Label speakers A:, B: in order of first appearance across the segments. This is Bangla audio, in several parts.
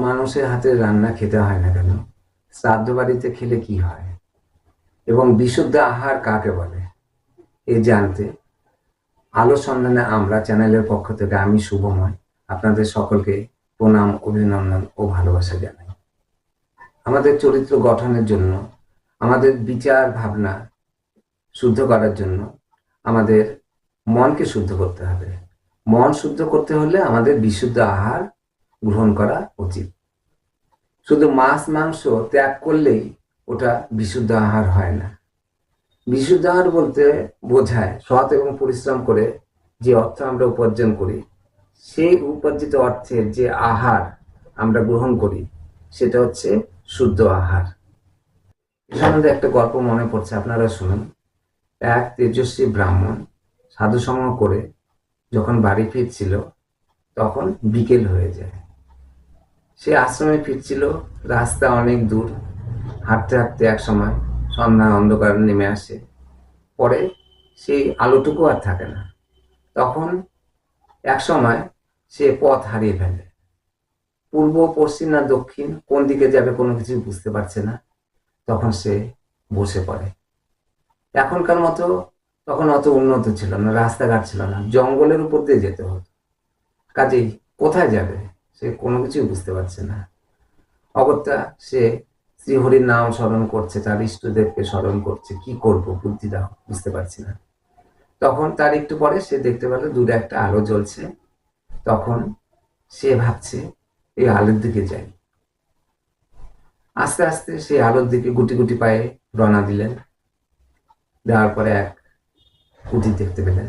A: মানুষের হাতে রান্না খেতে হয় না কেন, শ্রাদ্ধ বাড়িতে খেলে কি হয় এবং বিশুদ্ধ আহার কাকে বলে, এই জানতে আলো সন্ধানে আমরা চ্যানেলের পক্ষ থেকে আমি শুভময় আপনাদের সকলকে প্রণাম, অভিনন্দন ও ভালোবাসা জানাই। আমাদের চরিত্র গঠনের জন্য, আমাদের বিচার ভাবনা শুদ্ধ করার জন্য আমাদের মনকে শুদ্ধ করতে হবে। মন শুদ্ধ করতে হলে আমাদের বিশুদ্ধ আহার গ্রহণ করা উচিত। শুধু মাছ মাংস ত্যাগ করলেই ওটা বিশুদ্ধ আহার হয় না। বিশুদ্ধ আহার বলতে বোঝায় সৎ এবং পরিশ্রম করে যে অর্থ আমরা উপার্জন করি, সেই উপার্জিত অর্থের যে আহার আমরা গ্রহণ করি সেটা হচ্ছে শুদ্ধ আহার। এর সম্বন্ধে একটা গল্প মনে পড়ছে, আপনারা শুনুন। এক তেজস্বী ব্রাহ্মণ সাধু সঙ্গ করে যখন বাড়ি ফিরছিল তখন বিকেল হয়ে যায়। সে আশ্রমে ফিরছিল, রাস্তা অনেক দূর। হাঁটতে হাঁটতে এক সময় সন্ধ্যা অন্ধকার নেমে আসে, পরে সেই আলোটুকু আর থাকে না। তখন এক সময় সে পথ হারিয়ে ফেলে। পূর্ব, পশ্চিম না দক্ষিণ, কোন দিকে যাবে কোনো কিছু বুঝতে পারছে না। তখন সে বসে পড়ে। এখনকার মতো তখন অত উন্নত ছিল না, রাস্তাঘাট ছিল না, জঙ্গলের উপর দিয়ে যেতে হতো। কাজেই কোথায় যাবে সে কোনো কিছুই বুঝতে পারছে না। অগত্যা সে শ্রীহরির নাম স্মরণ করছে, তার ইষ্টদেবকে স্মরণ করছে। কি করব, বুদ্ধি দাও, বুঝতে পারছি না। তখন তার একটু পরে সে দেখতে পেল দূরে একটা আলো জ্বলছে। তখন সে ভাবছে এই আলোর দিকে যাই। আস্তে আস্তে সে আলোর দিকে গুটি গুটি পায়ে রওনা দিলেন। দেওয়ার পরে এক কুটির দেখতে পেলেন।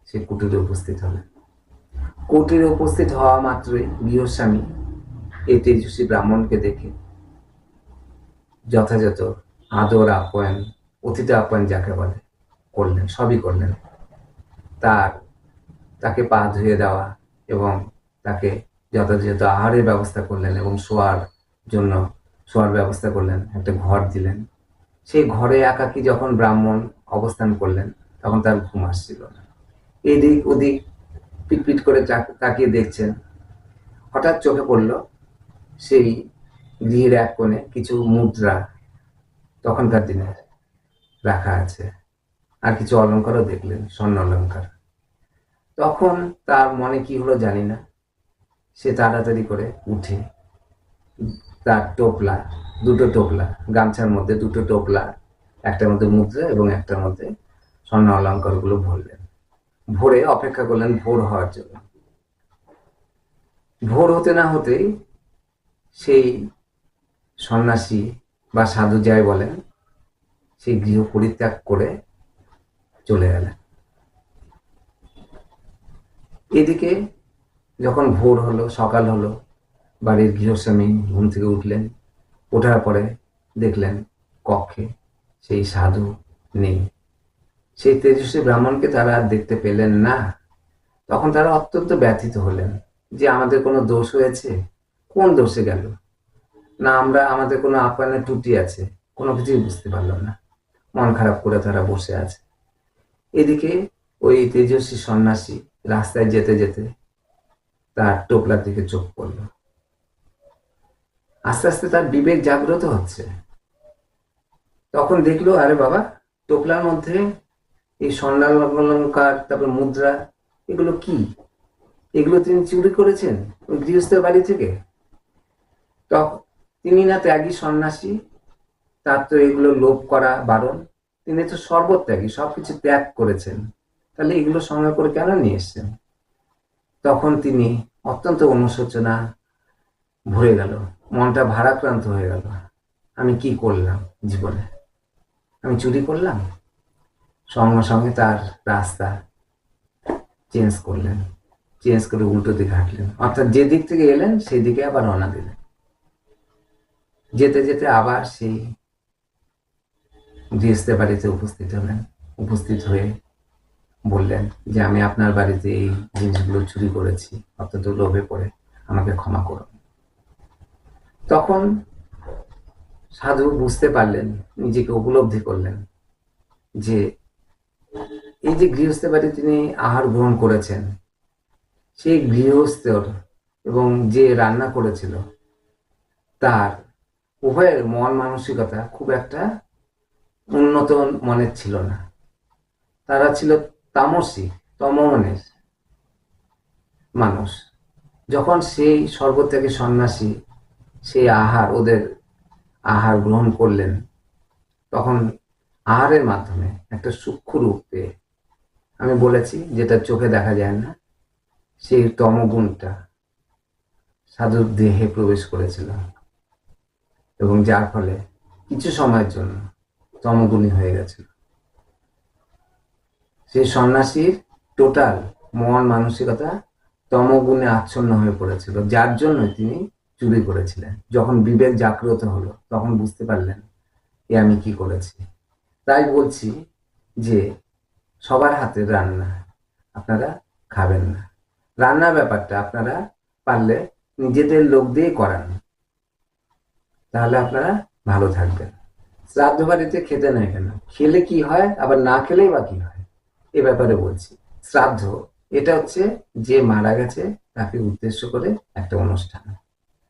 A: সে কুটিরে উপস্থিত হলেন। কুটিরে উপস্থিত হওয়া মাত্রই গৃহস্বামী এই তেজস্বী ব্রাহ্মণকে দেখে যথাযথ আদর আপ্যায়ন, অতিথি আপ্যায়ন যাকে বলে, করলেন, সবই করলেন। তাকে পা ধুয়ে দেওয়া এবং তাকে যথাযথ আহারের ব্যবস্থা করলেন এবং শোয়ার ব্যবস্থা করলেন, একটা ঘর দিলেন। সেই ঘরে একাকী যখন ব্রাহ্মণ অবস্থান করলেন তখন তার ঘুম আসছিল না। এদিক ওদিক পিটপিট করে তাকিয়ে দেখছেন। হঠাৎ চোখে পড়ল সেই গৃহের এক কোণে কিছু মুদ্রা তখনকার দিনের রাখা আছে, আর কিছু অলঙ্কারও দেখলেন, স্বর্ণ অলঙ্কার। তখন তার মনে কি হলো জানি না, সে তাড়াতাড়ি করে উঠে তার দুটো টোপলা, গামছার মধ্যে দুটো টোপলা, একটার মধ্যে মুদ্রা এবং একটার মধ্যে স্বর্ণ অলঙ্কার গুলো ভরলেন। ভোরে অপেক্ষা করলেন ভোর হওয়ার জন্য। ভোর হতে না হতেই সেই সন্ন্যাসী বা সাধু যাই বলেন, সেই গৃহ পরিত্যাগ করে চলে গেলেন। এদিকে যখন ভোর হলো, সকাল হলো, বাড়ির গৃহস্বামী ঘুম থেকে উঠলেন। ওঠার পরে দেখলেন কক্ষে সেই সাধু নেই। সেই তেজস্বী ব্রাহ্মণকে তারা আর দেখতে পেলেন না। তখন তারা অত্যন্ত ব্যথিত হলেন যে আমাদের কোনো দোষ হয়েছে, কোন দোষে গেল না, আমাদের কোনো আপ্যায়নের ত্রুটি আছে, কোনো কিছুই বুঝতে পারলাম না। মন খারাপ করে তারা বসে আছে। এদিকে ওই তেজস্বী সন্ন্যাসী রাস্তায় যেতে যেতে তার টোপলার দিকে চোখ পড়ল। আস্তে আস্তে তার বিবেক জাগ্রত হচ্ছে। তখন দেখলো, আরে বাবা, টোপলার মধ্যে এই স্বর্ণ অলঙ্কার, তারপর মুদ্রা, এগুলো কি? এগুলো তিনি চুরি করেছেন ওই গৃহস্থের বাড়ি থেকে? তখন তিনি না ত্যাগী সন্ন্যাসী, তার তো এগুলো লোভ করা বারণ। তিনি তো সর্বত্যাগী, সবকিছু ত্যাগ করেছেন, তাহলে এগুলো সঙ্গে করে কেন নিয়ে এসছেন? তখন তিনি অত্যন্ত অনুশোচনা ভরে গেল, মনটা ভারাক্রান্ত হয়ে গেল। আমি কি করলাম জীবনে? আমি চুরি করলাম? সঙ্গে সঙ্গে তার রাস্তা চেঞ্জ করলেন, চেঞ্জ করে উল্টো দিকে হাঁটলেন, অর্থাৎ যে দিক থেকে এলেন সেই দিকে আবার রওনা দিলেন। যেতে যেতে আবার সেই গৃহস্থের বাড়িতে উপস্থিত হলেন। উপস্থিত হয়ে বললেন যে আমি আপনার বাড়িতে এই জিনিসগুলো চুরি করেছি, অত্যন্ত লোভে পড়ে, আমাকে ক্ষমা করুন। তখন সাধু বুঝতে পারলেন, নিজেকে উপলব্ধি করলেন যে এই যে গৃহস্থের বাড়ি তিনি আহার গ্রহণ করেছেন, সেই গৃহস্থর এবং যে রান্না করেছিল তার উভয়ের মন মানসিকতা খুব একটা উন্নত মনের ছিল না। তারা ছিল তামসিক, তমমনের মানুষ। যখন সেই সর্বত্যাগী সন্ন্যাসী সেই ওদের আহার গ্রহণ করলেন, তখন আহারের মাধ্যমে একটা সূক্ষ্ম রূপ পেয়ে, আমি বলেছি যেটা চোখে দেখা যায় না, সেই তমগুণটা সাধুর দেহে প্রবেশ করেছিল এবং যার ফলে কিছু সময়ের জন্য তমগুণী হয়ে গেছিল। সেই সন্ন্যাসীর টোটাল মন মানসিকতা তমগুণে আচ্ছন্ন হয়ে পড়েছিল, যার জন্য তিনি চুরি করেছিলেন। যখন বিবেক জাগ্রত হলো, তখন বুঝতে পারলেন এ আমি কি করেছি। তাই বলছি যে সবার হাতে রান্না আপনারা খাবেন না। রান্না ব্যাপারটা আপনারা পারলে নিজেদের লোক দিয়ে করান, তাহলে আপনারা ভালো থাকবেন। শ্রাদ্ধ বাড়িতে খেতে নেই কেন, খেলে কি হয়, আবার না খেলেই বা কি হয়, এ ব্যাপারে বলছি। শ্রাদ্ধ এটা হচ্ছে যে মারা গেছে তাকে উদ্দেশ্য করে একটা অনুষ্ঠান,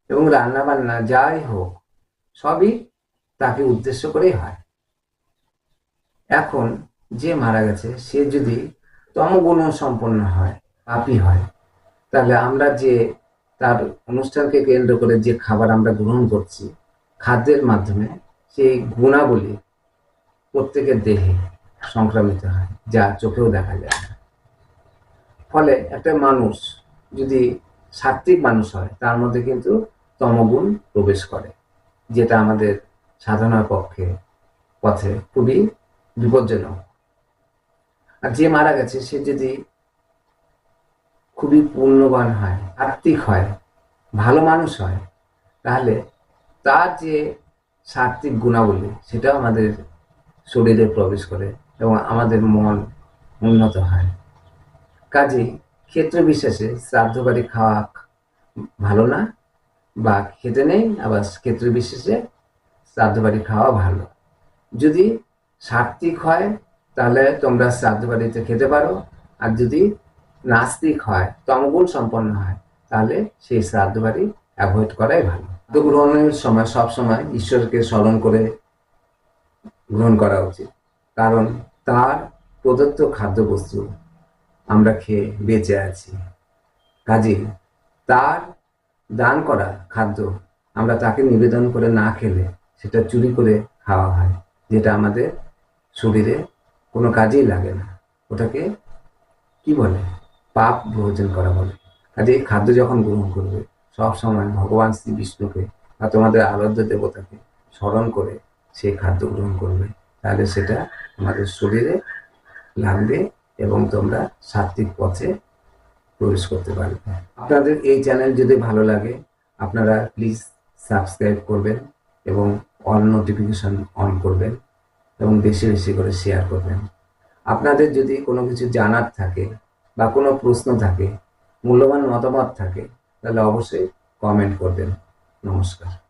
A: এবং রান্না বান্না যাই হোক সবই তাকে উদ্দেশ্য করেই হয়। এখন যে মারা গেছে সে যদি তমগুণ সম্পন্ন হয়, পাপী হয়, তাহলে আমরা যে তার অনুষ্ঠানকে কেন্দ্র করে যে খাবার আমরা গ্রহণ করছি, খাদ্যের মাধ্যমে সেই গুণাবলী প্রত্যেকের দেহে সংক্রামিত হয়, যা চোখেও দেখা যায় না। ফলে একটা মানুষ যদি সাত্ত্বিক মানুষ হয়, তার মধ্যে কিন্তু তমগুণ প্রবেশ করে, যেটা আমাদের সাধনার পথে খুবই বিপজ্জনক। আর যে মারা গেছে সে যদি খুবই পুণ্যবান হয়, আত্মিক হয়, ভালো মানুষ হয়, তাহলে তার যে সাত্ত্বিক গুণাবলী সেটাও আমাদের শরীরে প্রবেশ করে এবং আমাদের মন উন্নত হয়। কাজেই ক্ষেত্র বিশেষে শ্রাদ্ধ বাড়ি খাওয়া ভালো না, বা খেতে নেই, আবার ক্ষেত্র বিশেষে শ্রাদ্ধ বাড়ি খাওয়া ভালো। যদি সাত্ত্বিক হয় তাহলে তোমরা শ্রাদ্ধ বাড়িতে খেতে পারো, আর যদি নাস্তিক হয়, তমগুণ সম্পন্ন হয়, তাহলে সেই শ্রাদ্ধ বাড়ি অ্যাভয়েড করাই ভালো। তো গ্রহণের সময় সবসময় ঈশ্বরকে স্মরণ করে গ্রহণ করা উচিত, কারণ তার প্রদত্ত খাদ্যবস্তু আমরা খেয়ে বেঁচে আছি। কাজেই তার দান করা খাদ্য আমরা তাকে নিবেদন করে না খেলে সেটা চুরি করে খাওয়া হয়, যেটা আমাদের শরীরে কোনো কাজেই লাগে না। ওটাকে কি বলে, পাপ ভোজন করা বলে। কাজে এই খাদ্য যখন গ্রহণ করবে, সব সময় ভগবান শ্রী বিষ্ণুকে বা তোমাদের আরাধ্য দেবতাকে স্মরণ করে সেই খাদ্য গ্রহণ করবে, তাহলে সেটা আমাদের শরীরে লাগবে এবং তোমরা সাত্ত্বিক পথে প্রবেশ করতে পারবে। আপনাদের এই চ্যানেল যদি ভালো লাগে, আপনারা প্লিজ সাবস্ক্রাইব করবেন এবং অল নোটিফিকেশন অন করবেন এবং বেশি বেশি করে শেয়ার করবেন। আপনাদের যদি কোনো কিছু জানার থাকে বা কোনো প্রশ্ন থাকে, মূল্যবান মতামত থাকে, তাহলে অবশ্যই কমেন্ট করবেন। নমস্কার।